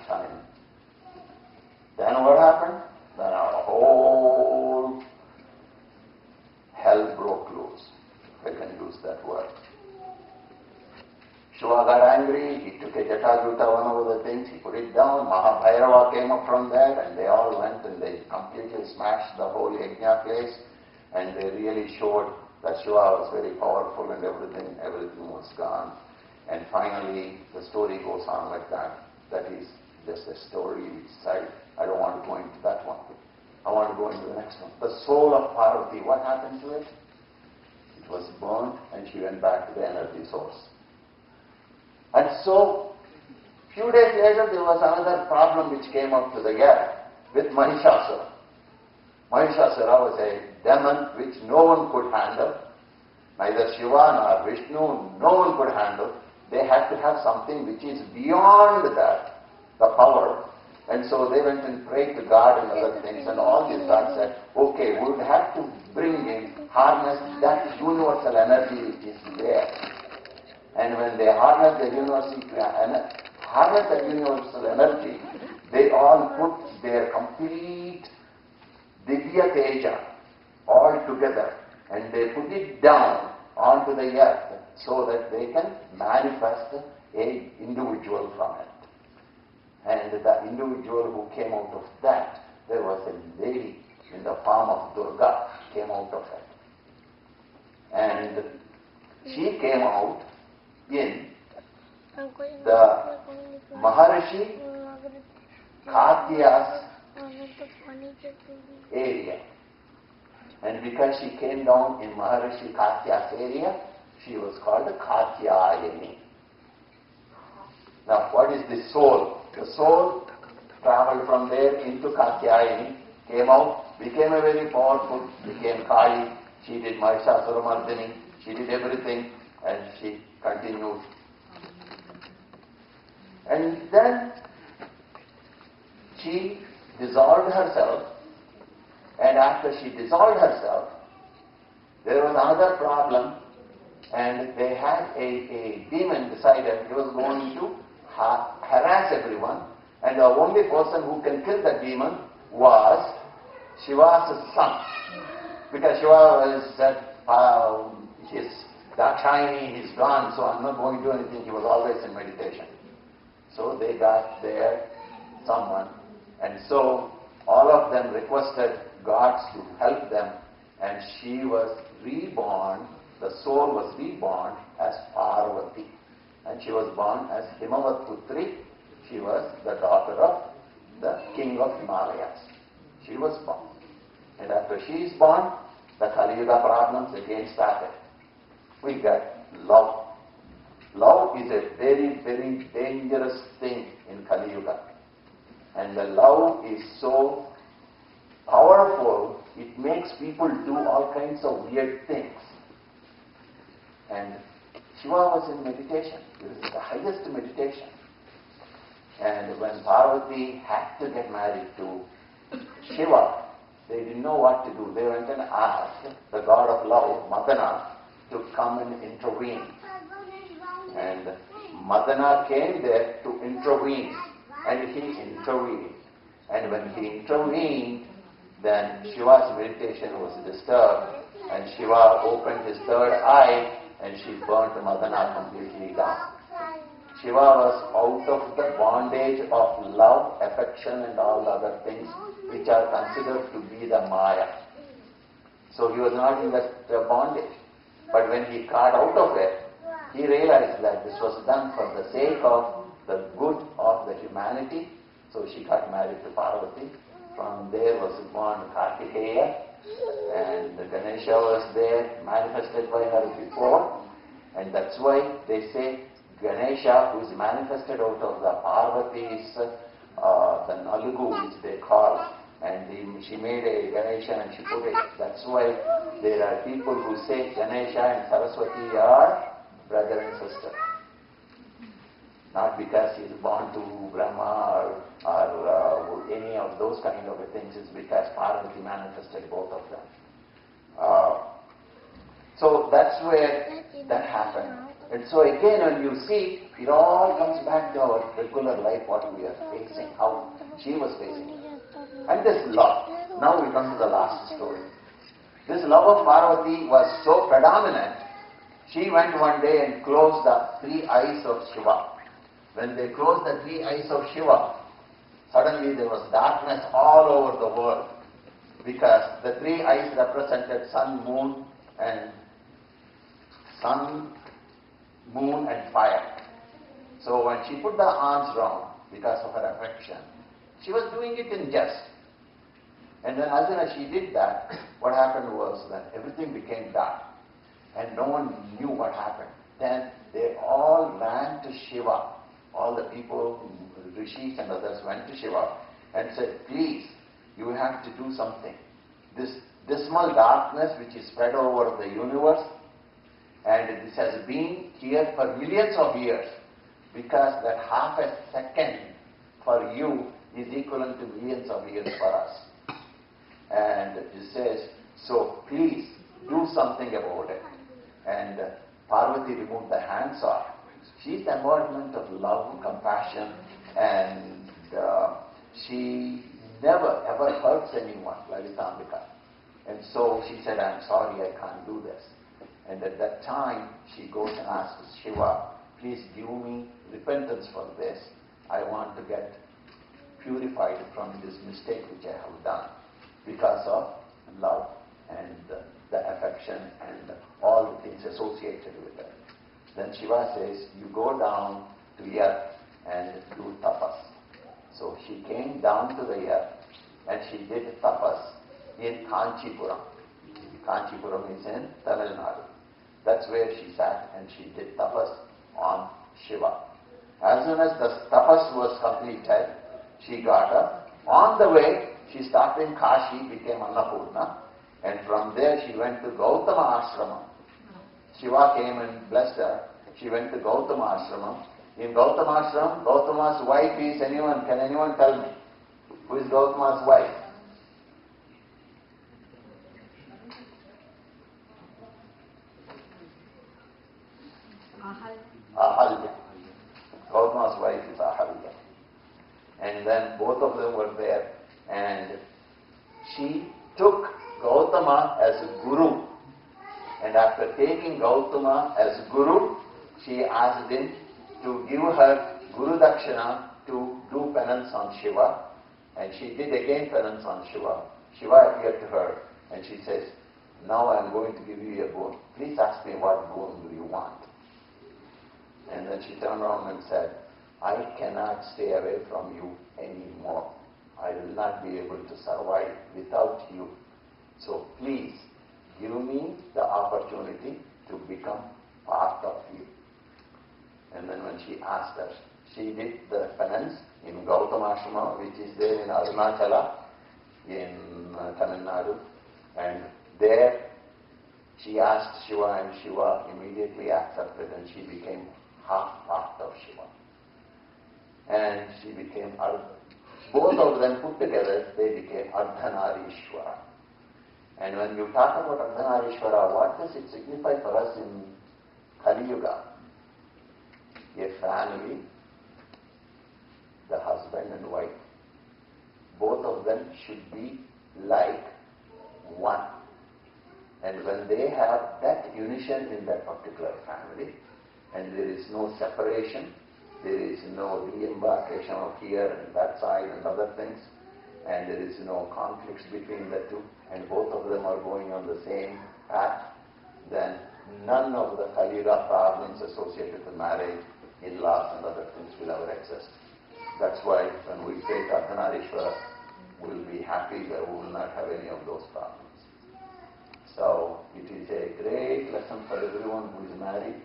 shining. Then what happened? Then our whole hell broke loose, if I can use that word. Shiva got angry, he took a Jatajuta, one of the things, he put it down, Mahabhairava came up from there, and they all went and they completely smashed the whole yajna place, and they really showed that Shiva was very powerful and everything was gone. And finally, the story goes on like that. That is just a story side. I don't want to go into that one. I want to go into the next one. The soul of Parvati, what happened to it? It was burnt and she went back to the energy source. And so, few days later, there was another problem which came up to the earth with Mahishasura. Mahishasura was a demon which no one could handle. Neither Shiva nor Vishnu, no one could handle. They had to have something which is beyond that, the power. And so they went and prayed to God and other things, and all these gods said, okay, we would have to bring in, harness that universal energy which is there. And when they harness the universal energy, they all put their complete Divya Teja all together, and they put it down onto the earth so that they can manifest an individual from it. And the individual who came out of that, there was a lady in the form of Durga came out of it. And she came out in the Maharishi Katya's area. And because she came down in Maharishi Katya's area, she was called Katyayani. Now, what is the soul? The soul traveled from there into Katyayani, came out, became a very powerful, became Kali. She did Mahishasuramardini, she did everything, and she continued. And then she dissolved herself, and after she dissolved herself, there was another problem, and they had a demon decided he was going to harass everyone, and the only person who can kill the demon was Shiva's son. Because Shiva said, his Dakshayani is gone, so I'm not going to do anything. He was always in meditation. So they got there someone, and so all of them requested gods to help them, and she was reborn, the soul was reborn as Parvati. And she was born as Himavat Putri. She was the daughter of the king of Himalayas. She was born. And after she is born, the Kali Yuga problems again started. We got love. Love is a very, very dangerous thing in Kali Yuga. And the love is so powerful, it makes people do all kinds of weird things. And Shiva was in meditation. It was the highest meditation. And when Parvati had to get married to Shiva, they didn't know what to do. They went and asked the god of love, Madana, to come and intervene. And Madana came there to intervene. And he intervened. And when he intervened, then Shiva's meditation was disturbed. And Shiva opened his third eye, and she burnt Madana completely down. Shiva was out of the bondage of love, affection, and all the other things which are considered to be the Maya. So he was not in that bondage. But when he got out of it, he realized that this was done for the sake of the good of the humanity. So she got married to Parvati. From there was born Kartikeya, and Ganesha was there, manifested by her before. And that's why they say Ganesha, who is manifested out of the Parvati's, the Nalugu, which they call, and she made a Ganesha and she put it. That's why there are people who say Ganesha and Saraswati are brother and sister. Not because he is born to Brahma or any of those kind of things, it's because Parvati manifested both of them. So that's where that happened. And so again, when you see, it all comes back to our regular life, what we are facing, how she was facing it. And this love. Now we come to the last story. This love of Parvati was so predominant, she went one day and closed the three eyes of Shiva. When they closed the three eyes of Shiva, suddenly there was darkness all over the world, because the three eyes represented sun, moon and fire. So when she put the arms round, because of her affection, she was doing it in jest. And then as soon as she did that, what happened was that everything became dark and no one knew what happened. Then they all ran to Shiva. All the people, rishis and others, went to Shiva and said, please, you have to do something. This dismal darkness which is spread over the universe, and this has been here for millions of years, because that half a second for you is equivalent to millions of years for us. And he says, so please do something about it. And Parvati removed the hands off. She's the embodiment of love, compassion, and she never ever hurts anyone, Lalitambika. And so she said, I'm sorry, I can't do this. And at that time, she goes and asks Shiva, please give me repentance for this. I want to get purified from this mistake which I have done, because of love and the affection and all the things associated with it. Then Shiva says, you go down to earth and do tapas. So she came down to the earth and she did tapas in Kanchipuram. Kanchipuram is in Tamil Nadu. That's where she sat and she did tapas on Shiva. As soon as the tapas was completed, she got up. On the way, she stopped in Kashi, became Annapurna, and from there she went to Gautama Ashrama. Shiva came and blessed her. She went to Gautama Ashrama. In Gautama Ashram, Gautama's wife is anyone? Can anyone tell me? Who is Gautama's wife? Ahalya. Gautama's wife is Ahalya. And then both of them were there, and she took Gautama as a guru. And after taking Gautama as guru, she asked him to give her Guru Dakshina to do penance on Shiva. And she did again penance on Shiva. Shiva appeared to her and she says, now I am going to give you a boon. Please ask me what boon do you want. And then she turned around and said, I cannot stay away from you anymore. I will not be able to survive without you. So please give me the opportunity to become part of you. And then when she asked her, she did the penance in Gautama Ashrama, which is there in Arunachala, in Tamil Nadu. And there she asked Shiva, and Shiva immediately accepted, and she became half part of Shiva. And she became both of them put together, they became ardhanArIShwari. And when you talk about ardhanArIShwari, what does it signify for us in Kali Yuga? A family, the husband and wife, both of them should be like one. And when they have that unison in that particular family, and there is no separation, there is no re-embarkation of here and that side and other things, and there is no conflicts between the two, and both of them are going on the same path, then none of the Kali Yuga problems associated with marriage, in-laws and other things will ever exist. That's why when we say ardhanArIShwari, we will be happy that we will not have any of those problems. So it is a great lesson for everyone who is married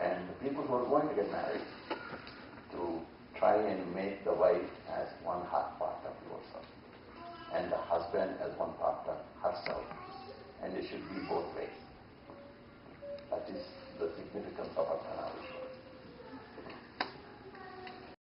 and the people who are going to get married, to try and make the wife as one half part of yourself and the husband as one part